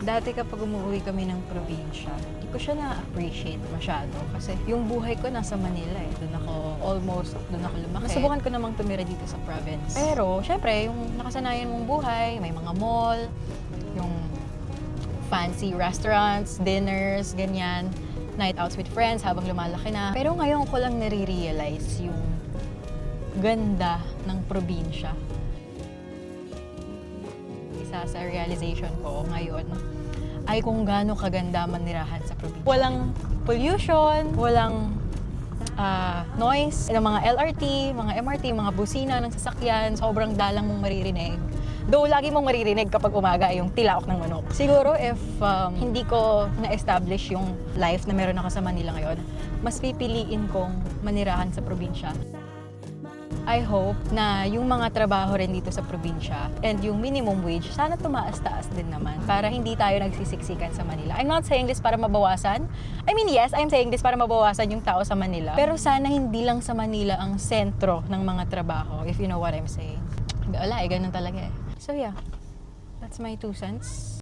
Dati kapag umuwi kami ng probinsya, hindi ko siya na-appreciate masyado kasi yung buhay ko nasa Manila eh. Doon ako lumaki. Nasubukan ko namang tumira dito sa province. Pero, syempre, yung nakasanayan mong buhay, may mga mall, yung fancy restaurants, dinners, ganyan, night outs with friends habang lumalaki na. Pero ngayon ko lang nare-realize yung ganda ng probinsya. Isa sa realization ko ngayon ay kung gaano kaganda manirahan sa probinsya. Walang pollution, walang noise ng mga LRT, mga MRT, mga busina ng sasakyan, sobrang dalang mong maririnig. Though lagi mong maririnig kapag umaga yung tilaok ng manok. Siguro if hindi ko na-establish yung life na meron ako sa Manila ngayon, mas pipiliin kong manirahan sa probinsya. I hope na yung mga trabaho rin dito sa probinsya and yung minimum wage, sana tumaas-taas din naman para hindi tayo nagsisiksikan sa Manila. I'm not saying this para mabawasan. I mean, yes, I'm saying this para mabawasan yung tao sa Manila. Pero sana hindi lang sa Manila ang sentro ng mga trabaho, if you know what I'm saying. Wala, ganun talaga eh. So yeah, that's my 2 cents.